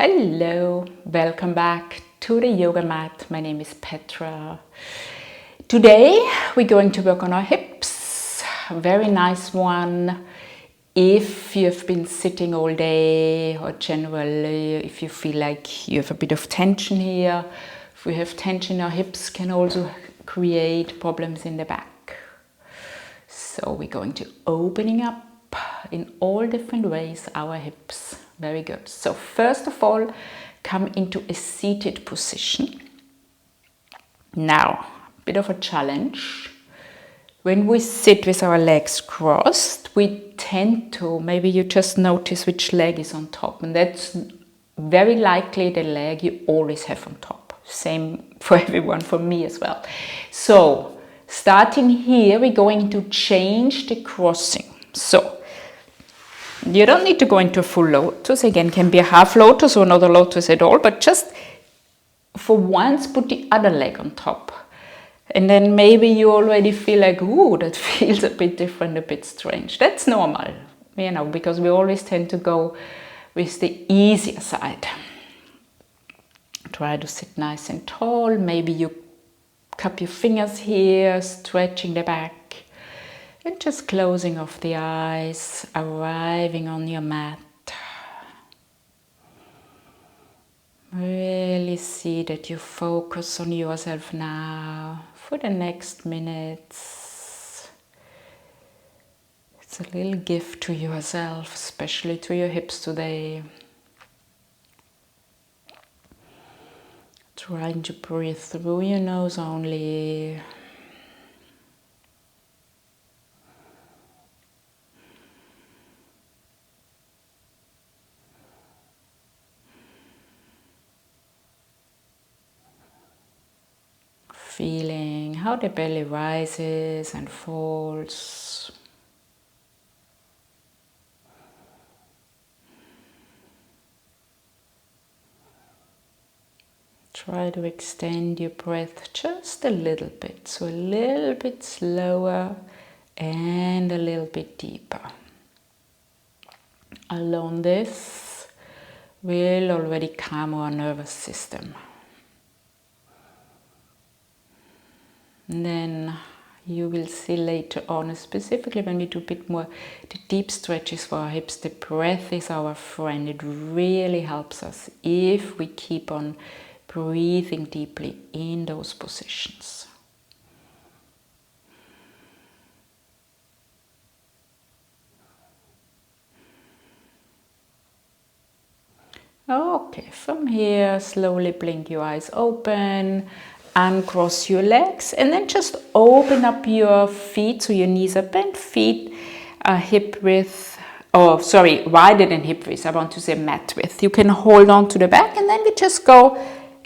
Hello, welcome back to the yoga mat. My name is Petra. Today we're going to work on our hips. A very nice one. If you've been sitting all day, or generally if you feel like you have a bit of tension here, if we have tension, our hips can also create problems in the back. So we're going to opening up in all different ways our hips. Very good. So first of all, come into a seated position. Now, a bit of a challenge. When we sit with our legs crossed, we tend to, maybe you just notice which leg is on top, and that's very likely the leg you always have on top. Same for everyone, for me as well. So, starting here, we're going to change the crossing. So, you don't need to go into a full lotus. Again, can be a half lotus or not a lotus at all, but just for once put the other leg on top. And then maybe you already feel like, ooh, that feels a bit different, a bit strange. That's normal, because we always tend to go with the easier side. Try to sit nice and tall. Maybe you cup your fingers here, stretching the back. And just closing off the eyes, arriving on your mat. Really see that you focus on yourself now for the next minutes. It's a little gift to yourself, especially to your hips today. Trying to breathe through your nose only. Feeling how the belly rises and falls. Try to extend your breath just a little bit, so a little bit slower and a little bit deeper. Alone this will already calm our nervous system. And then you will see later on, specifically when we do a bit more the deep stretches for our hips, the breath is our friend. It really helps us if we keep on breathing deeply in those positions. Okay, from here, slowly blink your eyes open. Uncross your legs and then just open up your feet so your knees are bent, feet are hip width, wider than hip width, I want to say mat width. You can hold on to the back and then we just go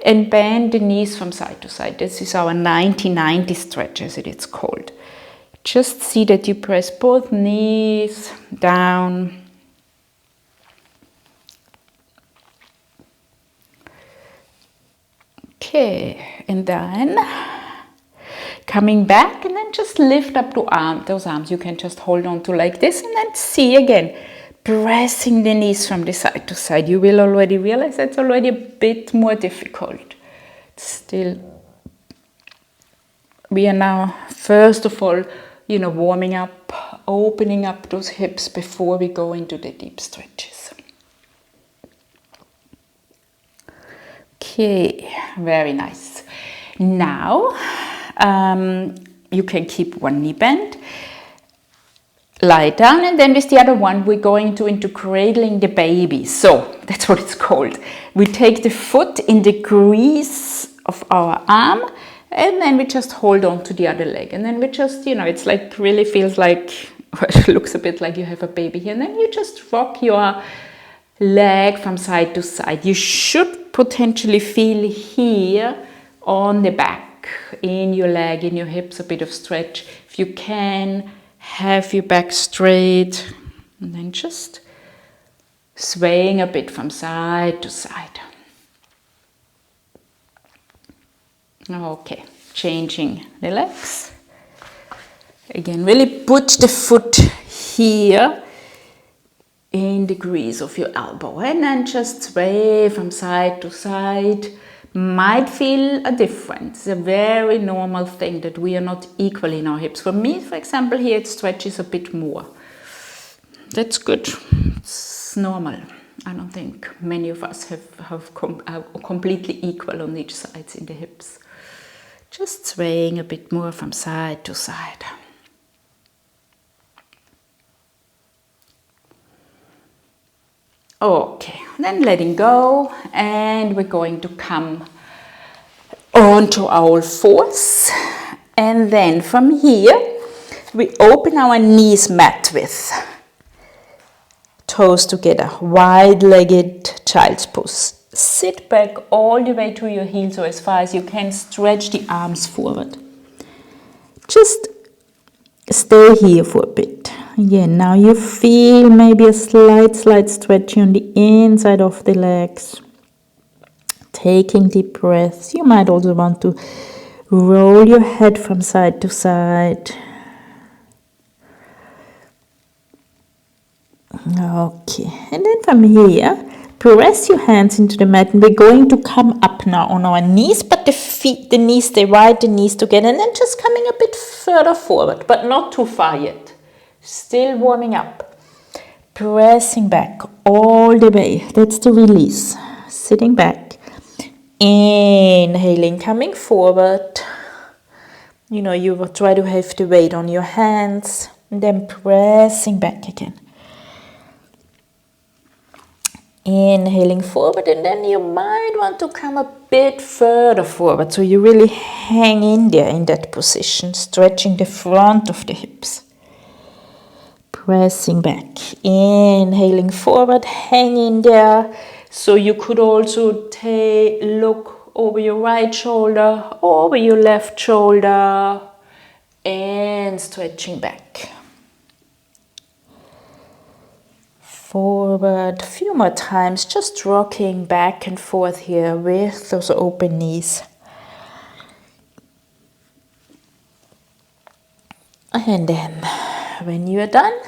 and bend the knees from side to side. This is our 90-90 stretch as it is called. Just see that you press both knees down. Okay, and then coming back and then just lift up those arms. You can just hold on to like this and then see again, pressing the knees from the side to side. You will already realize that's already a bit more difficult. Still, we are now, first of all, warming up, opening up those hips before we go into the deep stretches. Okay, very nice. Now, you can keep one knee bent, lie down, and then with the other one, we're going into cradling the baby. So, that's what it's called. We take the foot in the crease of our arm, and then we just hold on to the other leg. And then we just, it's like, really feels like, it looks a bit like you have a baby here. And then you just rock your leg from side to side. You should potentially feel here on the back, in your leg, in your hips, a bit of stretch. If you can, have your back straight, and then just swaying a bit from side to side. Okay, changing the legs. Again, really put the foot here in the crease of your elbow, and then just sway from side to side. Might feel a difference. It's a very normal thing that we are not equal in our hips. For me, for example, here it stretches a bit more. That's good. It's normal. I don't think many of us are completely equal on each side in the hips. Just swaying a bit more from side to side. Okay, then letting go, and we're going to come onto our fours, and then from here we open our knees mat width, toes together, wide-legged child's pose. Sit back all the way to your heels, or as far as you can. Stretch the arms forward. Just stay here for a bit. Again, now you feel maybe a slight stretch on the inside of the legs. Taking deep breaths. You might also want to roll your head from side to side. Okay, and then from here, press your hands into the mat, and we're going to come up now on our knees, but the knees stay wide, the knees together, and then just coming a bit further forward, but not too far yet. Still warming up. Pressing back all the way. That's the release. Sitting back. Inhaling, coming forward. You will try to have the weight on your hands, and then pressing back again. Inhaling forward, and then you might want to come a bit further forward, so you really hang in there in that position, stretching the front of the hips. Pressing back, inhaling forward, hang in there. So you could also look over your right shoulder, over your left shoulder, and stretching back. Forward, a few more times, just rocking back and forth here with those open knees. And then, when you are done,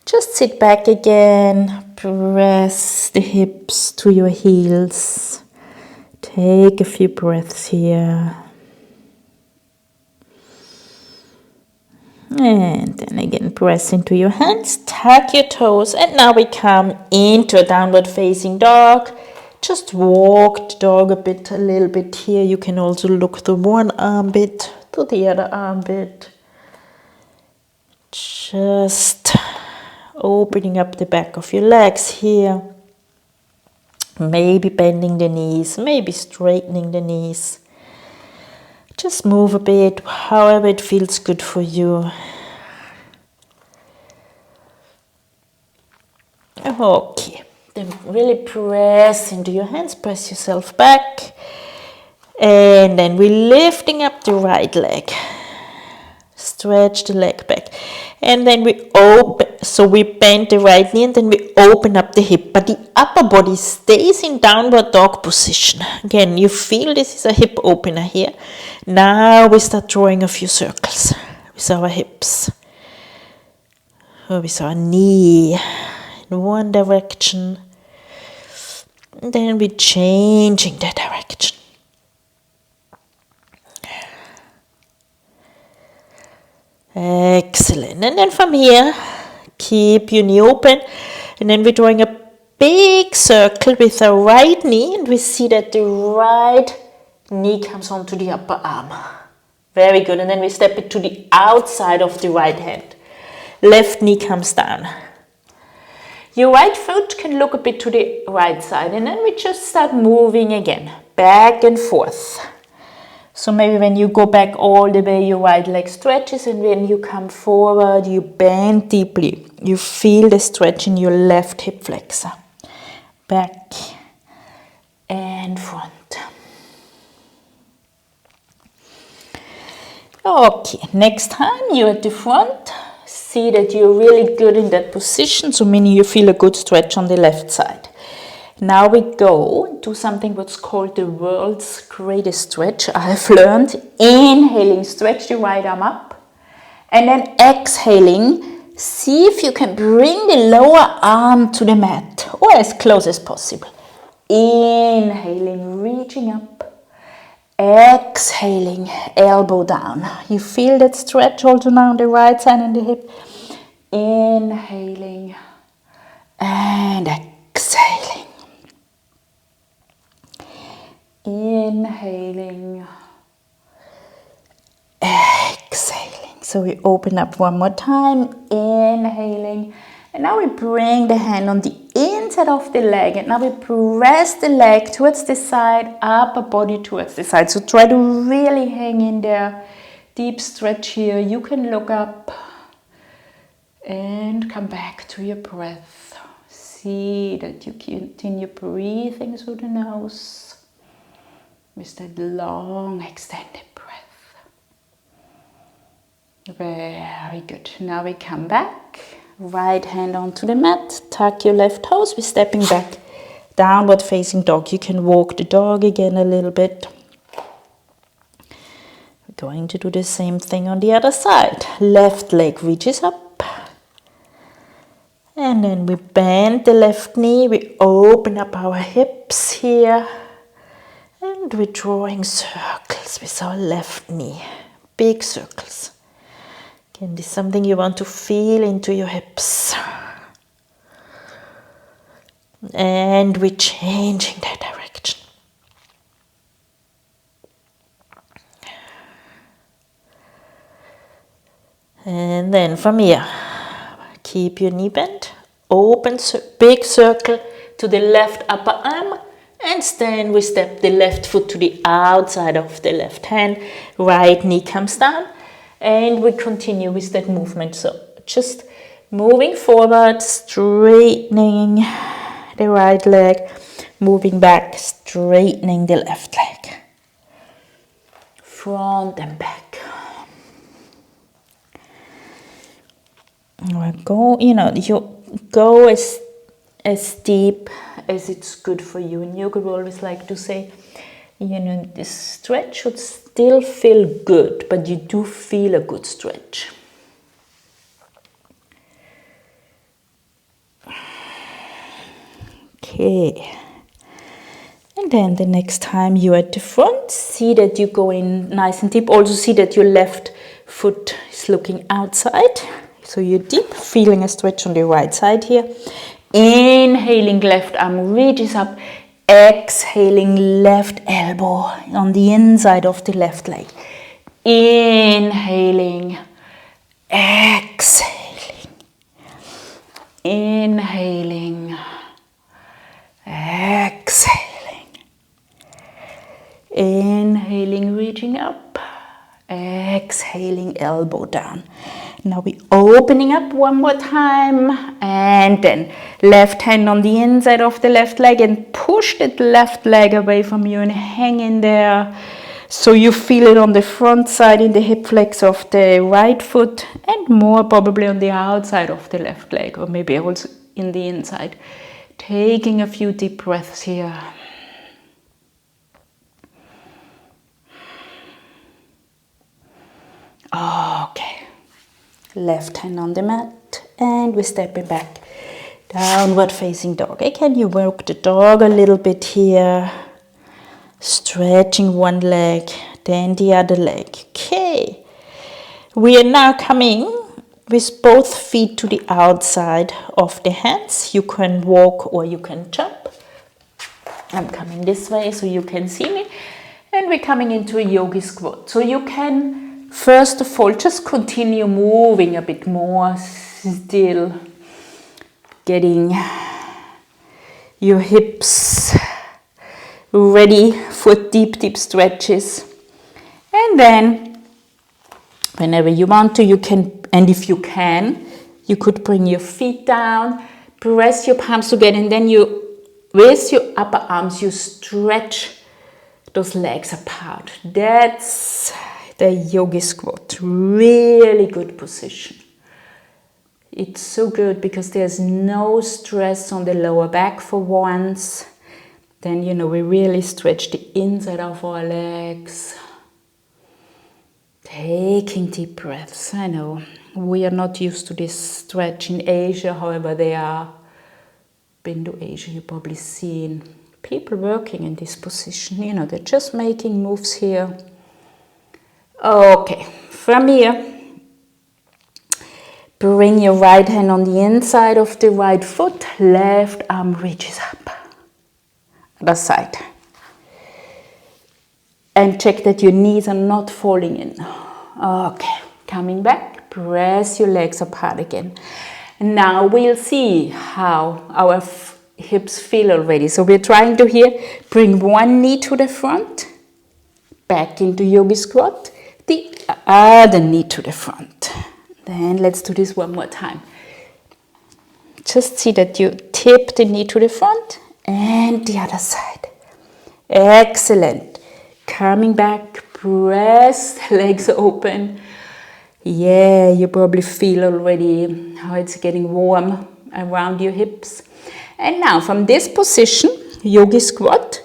just sit back again, press the hips to your heels. Take a few breaths here. And then again, press into your hands, tuck your toes, and now we come into a downward facing dog. Just walk the dog a little bit here. You can also look to one armpit, to the other armpit. Just opening up the back of your legs here. Maybe bending the knees, maybe straightening the knees. Just move a bit, however it feels good for you. Okay, then really press into your hands, press yourself back. And then we're lifting up the right leg. Stretch the leg back. And then we open, so we bend the right knee, and then we open up the hip. But the upper body stays in downward dog position. Again, you feel this is a hip opener here. Now we start drawing a few circles with our hips. Or with our knee in one direction. And then we're changing the direction. Excellent. And then from here, keep your knee open. And then we're drawing a big circle with our right knee. And we see that the right knee comes onto the upper arm. Very good. And then we step it to the outside of the right hand. Left knee comes down. Your right foot can look a bit to the right side. And then we just start moving again. Back and forth. So maybe when you go back all the way, your right leg stretches, and when you come forward, you bend deeply. You feel the stretch in your left hip flexor. Back and front. Okay, next time you're at the front, see that you're really good in that position, so meaning you feel a good stretch on the left side. Now we go to something what's called the world's greatest stretch. I have learned. Inhaling, stretch the right arm up. And then exhaling, See if you can bring the lower arm to the mat or as close as possible. Inhaling, reaching up. Exhaling, elbow down. You feel that stretch also now on the right side and the hip. Inhaling and exhaling. Inhaling, exhaling. So we open up one more time, inhaling. And now we bring the hand on the inside of the leg. And now we press the leg towards the side, upper body towards the side. So try to really hang in there. Deep stretch here. You can look up and come back to your breath. See that you continue breathing through the nose with that long extended breath. Very good. Now we come back. Right hand onto the mat. Tuck your left toes. We're stepping back. Downward facing dog. You can walk the dog again a little bit. We're going to do the same thing on the other side. Left leg reaches up. And then we bend the left knee. We open up our hips here. And we're drawing circles with our left knee. Big circles. Again, this is something you want to feel into your hips. And we're changing that direction. And then from here, keep your knee bent. Open, big circle to the left upper arm. And then we step the left foot to the outside of the left hand. Right knee comes down. And we continue with that movement. So just moving forward, straightening the right leg. Moving back, straightening the left leg. Front and back. Go, you go as deep as it's good for you. In yoga, we always like to say, this stretch should still feel good, but you do feel a good stretch. Okay. And then the next time you're at the front, see that you go in nice and deep. Also see that your left foot is looking outside. So you're deep, feeling a stretch on the right side here. Inhaling, left arm reaches up. Exhaling, left elbow on the inside of the left leg. Inhaling, exhaling. Inhaling, exhaling. Inhaling, reaching up. Exhaling, elbow down. Now we're opening up one more time, and then left hand on the inside of the left leg and push that left leg away from you and hang in there. So you feel it on the front side in the hip flex of the right foot and more probably on the outside of the left leg, or maybe also in the inside. Taking a few deep breaths here. Okay. Left hand on the mat, and we're stepping back. Downward facing dog. Can you work the dog a little bit here? Stretching one leg, then the other leg. Okay. We are now coming with both feet to the outside of the hands. You can walk or you can jump. I'm coming this way so you can see me. And we're coming into a yogi squat. So you can first of all, just continue moving a bit more, still getting your hips ready for deep, deep stretches. And then, whenever you want to, you can, and if you can, you could bring your feet down, press your palms together, and then you, with your upper arms, you stretch those legs apart. That's the yogi squat. Really good position. It's so good because there's no stress on the lower back for once. Then, we really stretch the inside of our legs. Taking deep breaths. I know we are not used to this stretch in Asia, however, they are. Been to Asia, you've probably seen people working in this position. You know, they're just making moves here. Okay, from here, bring your right hand on the inside of the right foot, left arm reaches up. Other side. And check that your knees are not falling in. Okay, coming back, press your legs apart again. Now we'll see how our hips feel already. So we're trying to here, bring one knee to the front, back into yogi squat, the other knee to the front. Then let's do this one more time. Just see that you tip the knee to the front and the other side. Excellent. Coming back, press legs open. Yeah, you probably feel already how it's getting warm around your hips. And now from this position, yogi squat,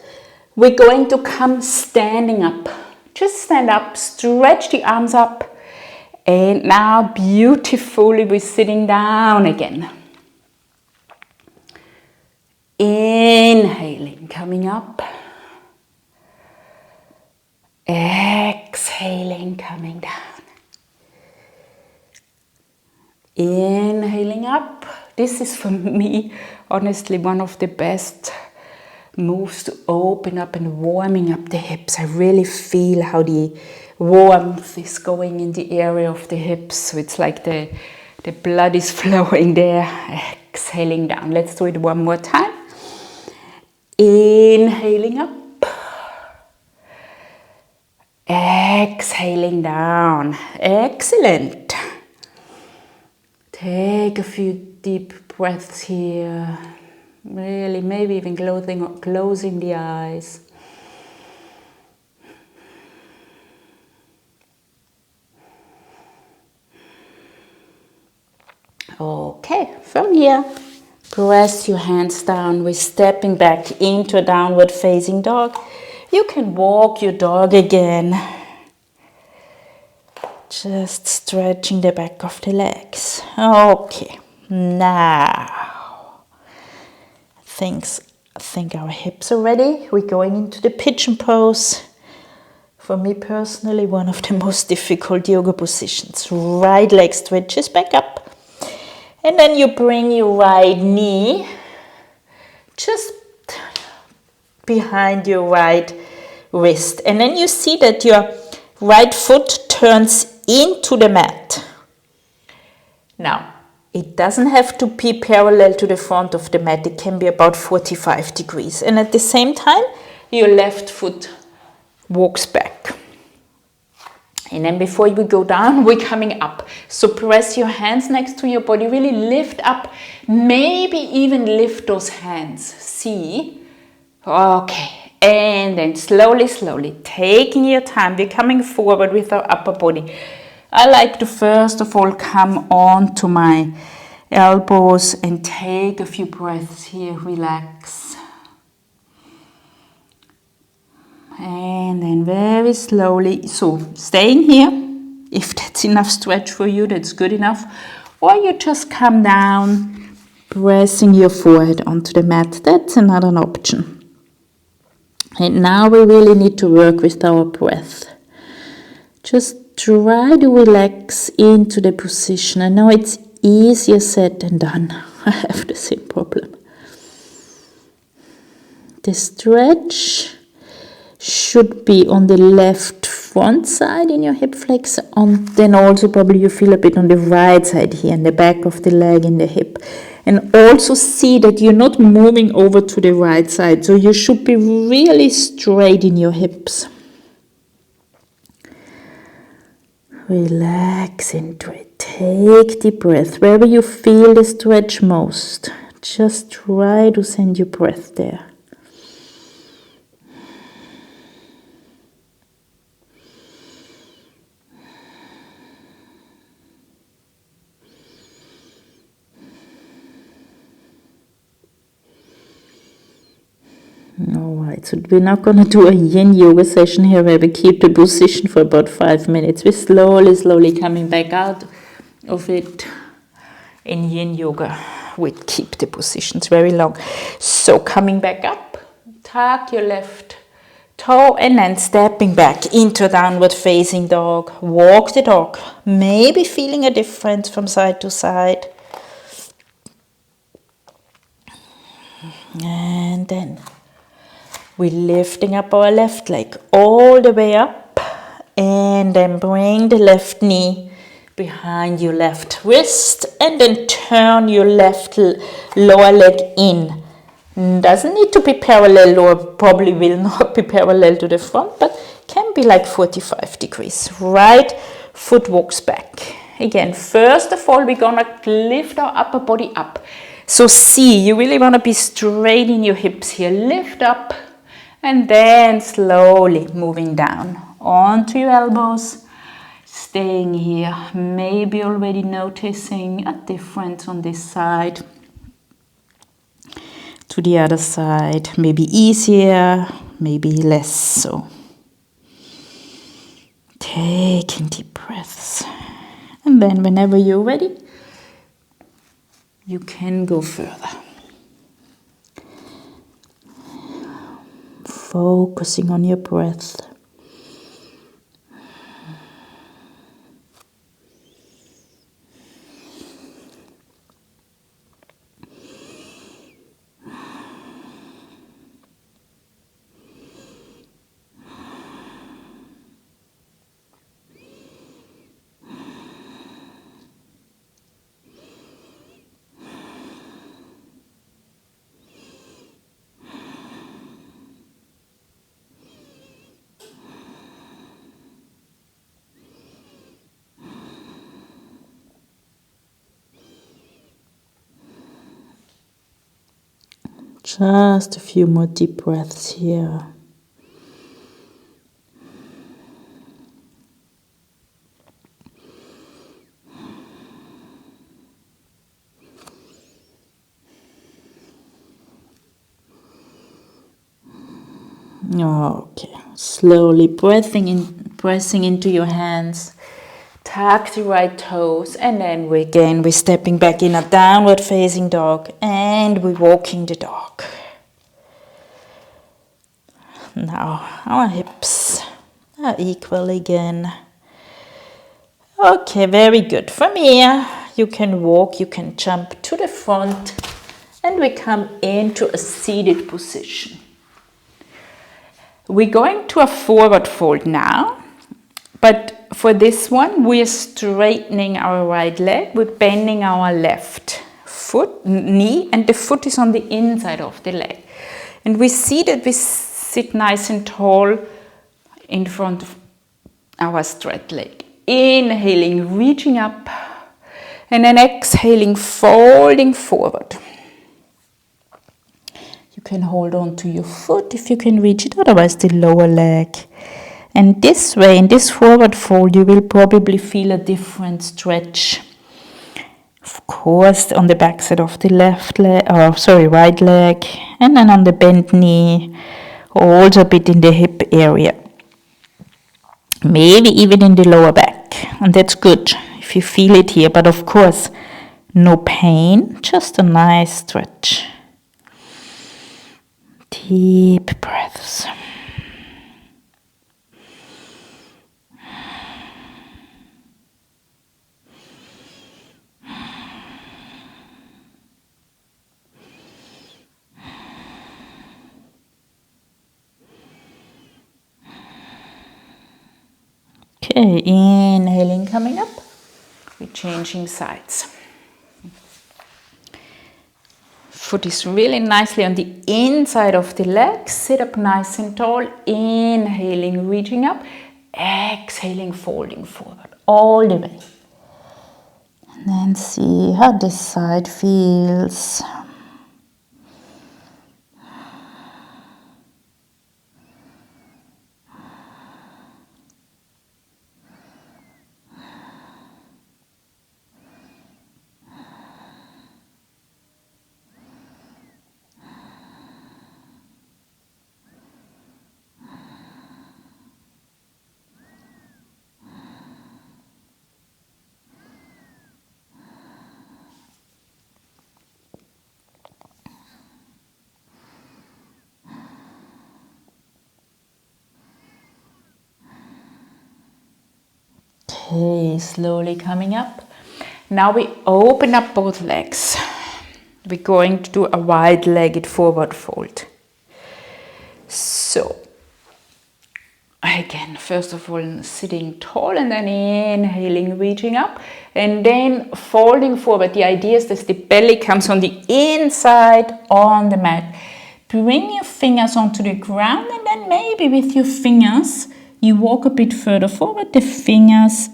we're going to come standing up. Just stand up, stretch the arms up. And now beautifully we're sitting down again. Inhaling, coming up. Exhaling, coming down. Inhaling up. This is for me, honestly, one of the best moves to open up and warming up the hips. I really feel how the warmth is going in the area of the hips. So it's like the blood is flowing there. Exhaling down. Let's do it one more time. Inhaling up. Exhaling down. Excellent. Take a few deep breaths here. Really, maybe even closing the eyes. Okay, from here, press your hands down. We're stepping back into a downward facing dog. You can walk your dog again. Just stretching the back of the legs. Okay, now I think our hips are ready. We're going into the pigeon pose. For me personally, one of the most difficult yoga positions. Right leg stretches back up. And then you bring your right knee just behind your right wrist. And then you see that your right foot turns into the mat. Now, it doesn't have to be parallel to the front of the mat. It can be about 45 degrees. And at the same time, your left foot walks back. And then before we go down, we're coming up. So press your hands next to your body. Really lift up. Maybe even lift those hands. See? Okay. And then slowly, slowly, taking your time. We're coming forward with our upper body. I like to first of all come on to my elbows and take a few breaths here. Relax. And then very slowly, so staying here, if that's enough stretch for you, that's good enough. Or you just come down, pressing your forehead onto the mat. That's another option. And now we really need to work with our breath. Just try to relax into the position. I know it's easier said than done. I have the same problem. The stretch should be on the left front side in your hip flexor, then also probably you feel a bit on the right side here in the back of the leg in the hip. And also see that you're not moving over to the right side, so you should be really straight in your hips. Relax into it. Take deep breath. Wherever you feel the stretch most, just try to send your breath there. Alright, so we're not going to do a yin yoga session here where we keep the position for about 5 minutes. We're slowly coming back out of it. In yin yoga, we keep the positions very long. So coming back up, tuck your left toe and then stepping back into downward facing dog. Walk the dog, maybe feeling a difference from side to side. And then we're lifting up our left leg all the way up and then bring the left knee behind your left wrist and then turn your left lower leg in. Doesn't need to be parallel or probably will not be parallel to the front, but can be like 45 degrees. Right foot walks back. Again, first of all, we're gonna lift our upper body up. So see, you really wanna be straight in your hips here. Lift up and then slowly moving down onto your elbows. Staying here, maybe already noticing a difference on this side to the other side, maybe easier, maybe less so. Taking deep breaths. And then whenever you're ready, you can go further. Focusing on your breath. Just a few more deep breaths here. Okay, slowly pressing into your hands. Tuck the right toes, and then we're stepping back in a downward facing dog, and we're walking the dog. Now our hips are equal again. Okay, very good. From here, you can walk, you can jump to the front, and we come into a seated position. We're going to a forward fold now, but for this one, we're straightening our right leg, we're bending our left knee, and the foot is on the inside of the leg. And we see that we sit nice and tall in front of our straight leg. Inhaling, reaching up, and then exhaling, folding forward. You can hold on to your foot if you can reach it, otherwise the lower leg. And this way, in this forward fold, you will probably feel a different stretch. Of course, on the back side of the right leg, and then on the bent knee, also a bit in the hip area. Maybe even in the lower back, and that's good if you feel it here, but of course, no pain, just a nice stretch. Deep breaths. Okay, inhaling, coming up. We're changing sides. Foot is really nicely on the inside of the leg. Sit up nice and tall. Inhaling, reaching up. Exhaling, folding forward all the way. And then see how this side feels. Okay, slowly coming up. Now we open up both legs. We're going to do a wide-legged forward fold. So, again, first of all, sitting tall and then inhaling, reaching up and then folding forward. The idea is that the belly comes on the inside on the mat. Bring your fingers onto the ground and then maybe with your fingers, you walk a bit further forward. The fingers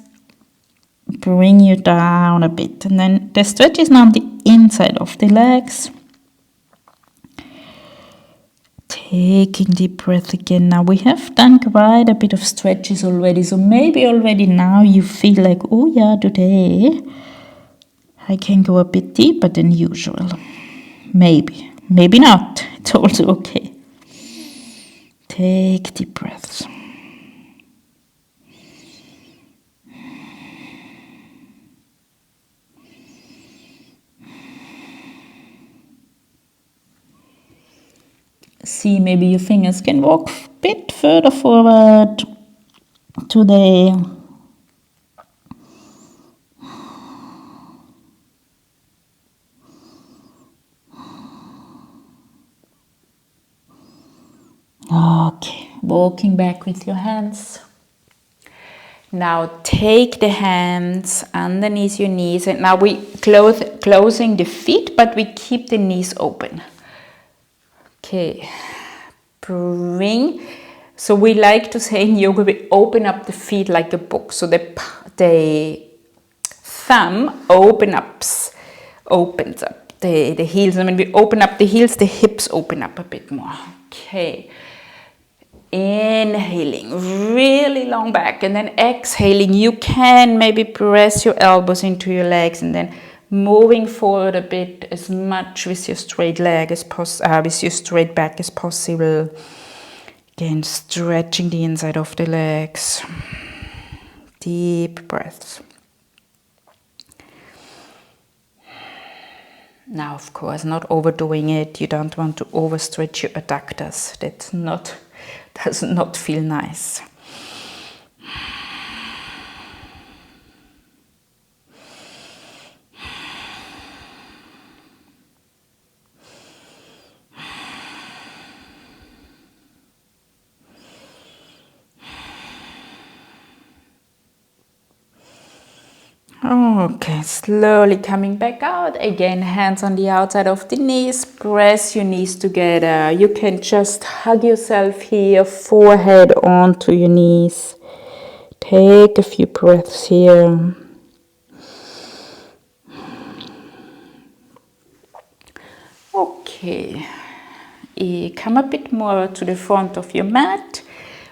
bring you down a bit. And then the stretch is now on the inside of the legs. Taking deep breath again. Now we have done quite a bit of stretches already. So maybe already now you feel like, oh yeah, today I can go a bit deeper than usual. Maybe. Maybe not. It's also okay. Take deep breaths. See, maybe your fingers can walk a bit further forward today. Okay, walking back with your hands. Now take the hands underneath your knees, and now we closing the feet, but we keep the knees open. Okay, bring. So we like to say in yoga, we open up the feet like a book. So the thumb opens up the heels. And when we open up the heels, the hips open up a bit more. Okay. Inhaling, really long back, and then exhaling. You can maybe press your elbows into your legs, and then moving forward a bit as much with your straight leg as with your straight back as possible. Again, stretching the inside of the legs. Deep breaths. Now, of course, not overdoing it. You don't want to overstretch your adductors. Does not feel nice. Okay, slowly coming back out. Again, hands on the outside of the knees. Press your knees together. You can just hug yourself here, forehead onto your knees. Take a few breaths here. Okay, come a bit more to the front of your mat.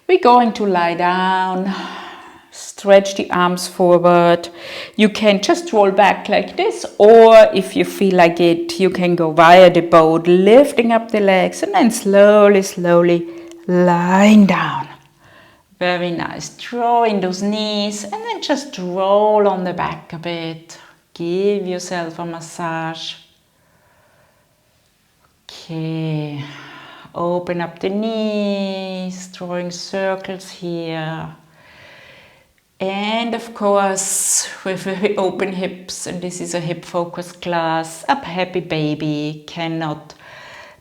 We're going to lie down. Stretch the arms forward. You can just roll back like this, or if you feel like it, you can go via the boat, lifting up the legs and then slowly lying down. Very nice. Draw in those knees and then just roll on the back a bit. Give yourself a massage. Okay. Open up the knees, drawing circles here. And of course, with very open hips, and this is a hip focus class, a happy baby cannot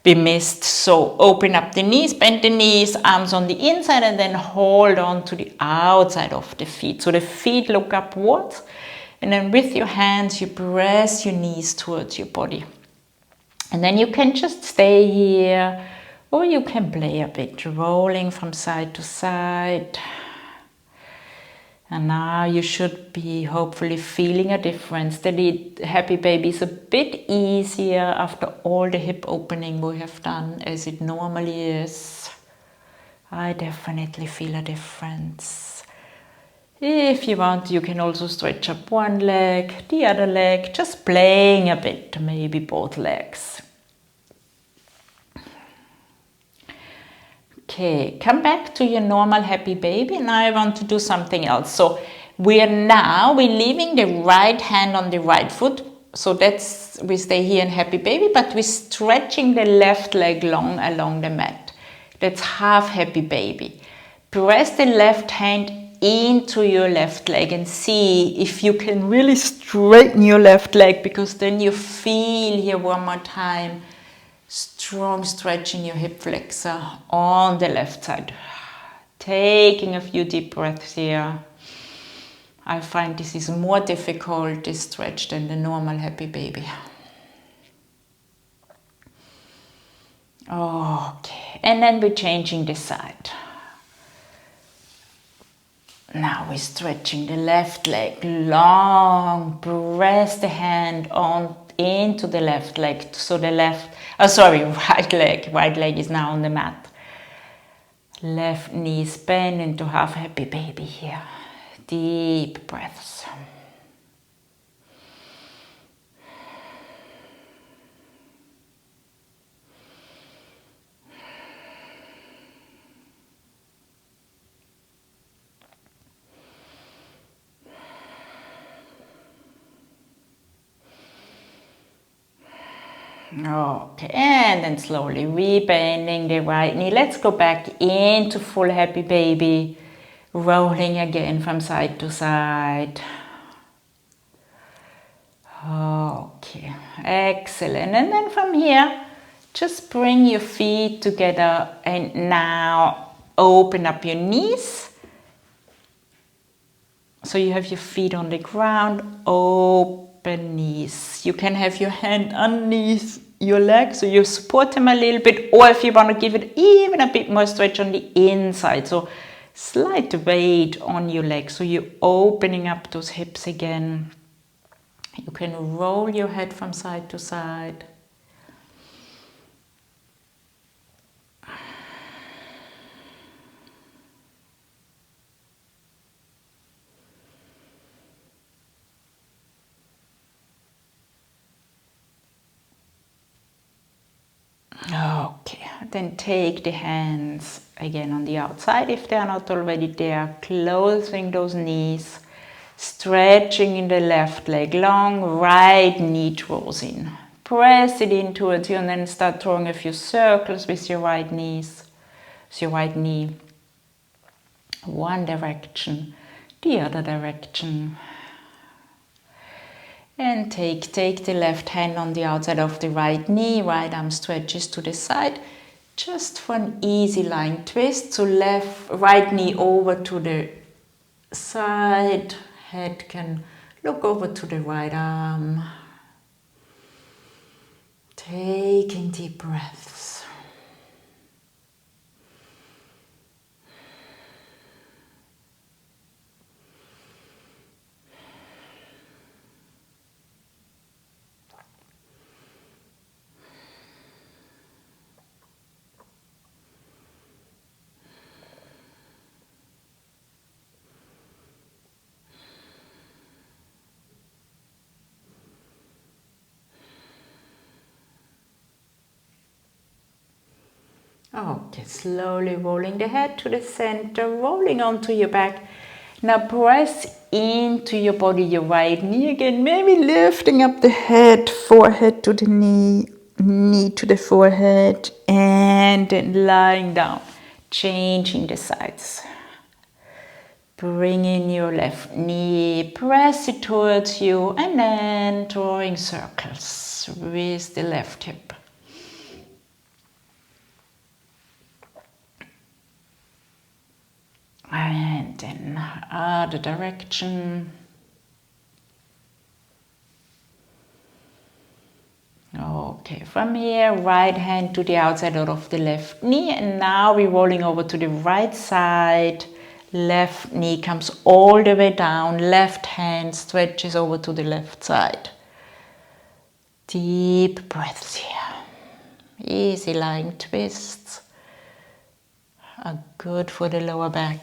be missed. So open up the knees, bend the knees, arms on the inside, and then hold on to the outside of the feet. So the feet look upwards, and then with your hands, you press your knees towards your body. And then you can just stay here, or you can play a bit, rolling from side to side. And now you should be hopefully feeling a difference. The happy baby is a bit easier after all the hip opening we have done, as it normally is. I definitely feel a difference. If you want, you can also stretch up one leg, the other leg, just playing a bit, maybe both legs. Okay, come back to your normal happy baby. Now I want to do something else. So we're leaving the right hand on the right foot. So we stay here in happy baby, but we're stretching the left leg long along the mat. That's half happy baby. Press the left hand into your left leg and see if you can really straighten your left leg, because then you feel here one more time strong stretch in your hip flexor on the left side. Taking a few deep breaths here. I find this is more difficult, this stretch, than the normal happy baby. Okay, and then we're changing the side. Now we're stretching the left leg long. Press the hand on into the left leg. So the right leg is now on the mat. Left knee is bent into half happy baby here. Deep breaths. Okay, and then slowly rebending the right knee. Let's go back into full happy baby. Rolling again from side to side. Okay, excellent. And then from here, just bring your feet together and now open up your knees. So you have your feet on the ground, open knees. You can have your hand underneath your legs, so you support them a little bit, or if you want to give it even a bit more stretch on the inside, so slight weight on your legs, so you're opening up those hips again. You can roll your head from side to side. Okay, then take the hands again on the outside if they are not already there, closing those knees, stretching in the left leg long, right knee draws in. Press it in towards you and then start drawing a few circles with your right knees, with your right knee. One direction, the other direction. And take the left hand on the outside of the right knee, right arm stretches to the side, just for an easy lying twist. So right knee over to the side, head can look over to the right arm. Taking deep breaths. Okay, slowly rolling the head to the center, rolling onto your back. Now press into your body, your right knee again, maybe lifting up the head, forehead to the knee, knee to the forehead, and then lying down, changing the sides. Bring in your left knee, press it towards you, and then drawing circles with the left hip. And then other direction. Okay, from here, right hand to the outside of the left knee, and now we're rolling over to the right side. Left knee comes all the way down, left hand stretches over to the left side. Deep breaths here. Easy lying twists are good for the lower back.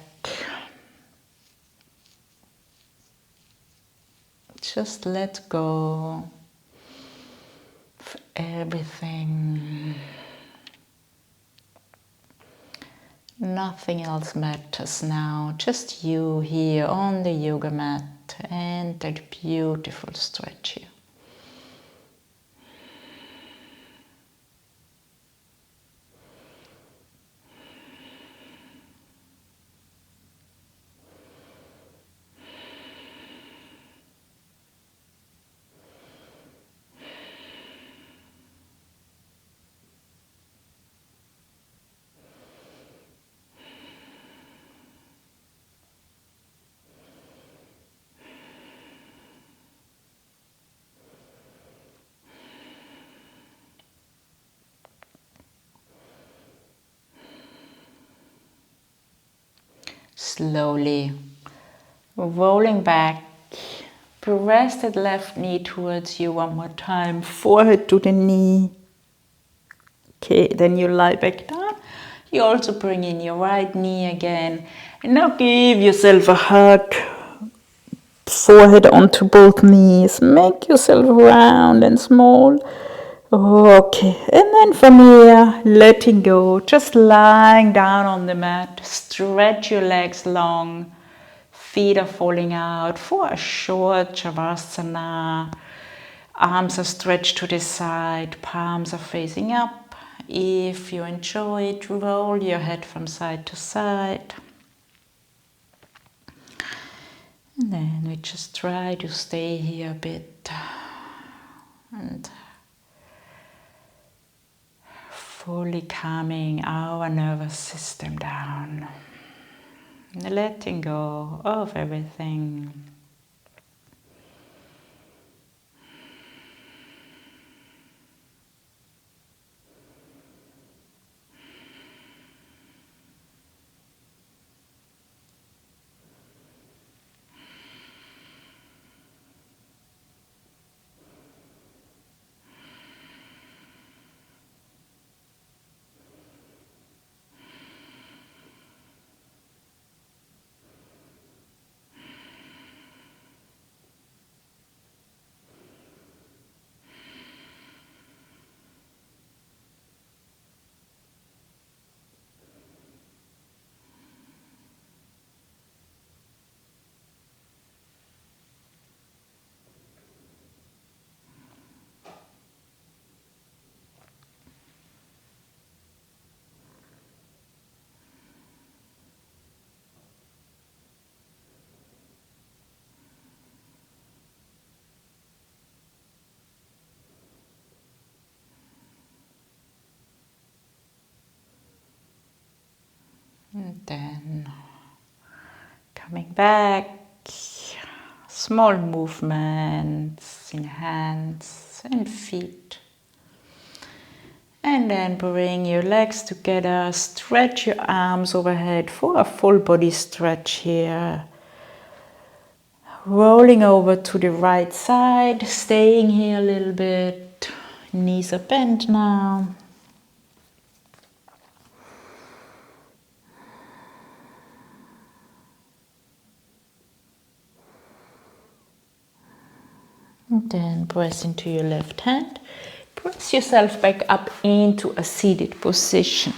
Just let go of everything. Nothing else matters now, just you here on the yoga mat and that beautiful stretch here. Slowly rolling back. Press that left knee towards you one more time. Forehead to the knee. Okay, then you lie back down. You also bring in your right knee again. And now give yourself a hug. Forehead onto both knees. Make yourself round and small. Okay, and then from here, letting go. Just lying down on the mat. Stretch your legs long. Feet are falling out for a short Shavasana. Arms are stretched to the side. Palms are facing up. If you enjoy it, roll your head from side to side. And then we just try to stay here a bit and fully calming our nervous system down, letting go of everything. And then coming back, small movements in hands and feet. And then bring your legs together, stretch your arms overhead for a full body stretch here. Rolling over to the right side, staying here a little bit. Knees are bent now. And then press into your left hand. Press yourself back up into a seated position.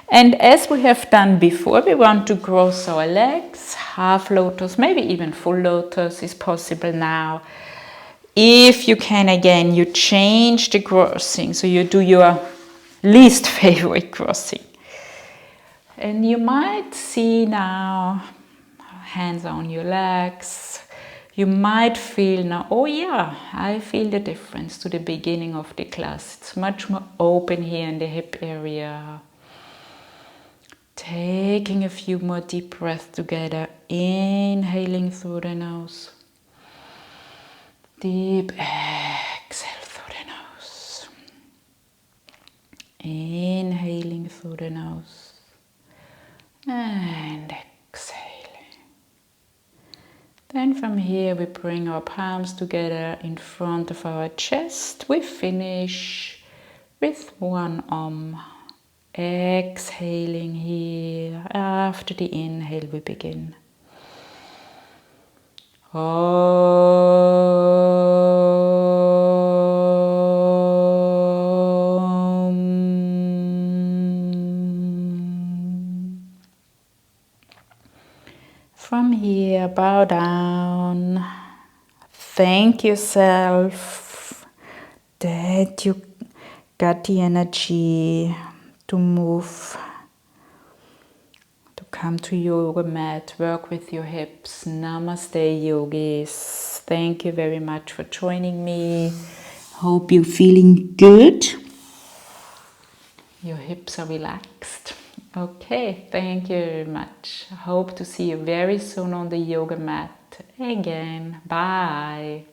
And as we have done before, we want to cross our legs. Half lotus, maybe even full lotus is possible now. If you can, again, you change the crossing. So you do your least favorite crossing. And you might see now, hands on your legs. You might feel now, oh yeah, I feel the difference to the beginning of the class. It's much more open here in the hip area. Taking a few more deep breaths together. Inhaling through the nose. Deep exhale through the nose. Inhaling through the nose. And exhaling. Then from here we bring our palms together in front of our chest. We finish with one arm. Exhaling here. After the inhale we begin. From here, bow down. Thank yourself that you got the energy to move, to come to yoga mat, work with your hips. Namaste, yogis. Thank you very much for joining me. Hope you're feeling good. Your hips are relaxed. Okay, thank you very much. Hope to see you very soon on the yoga mat again. Bye.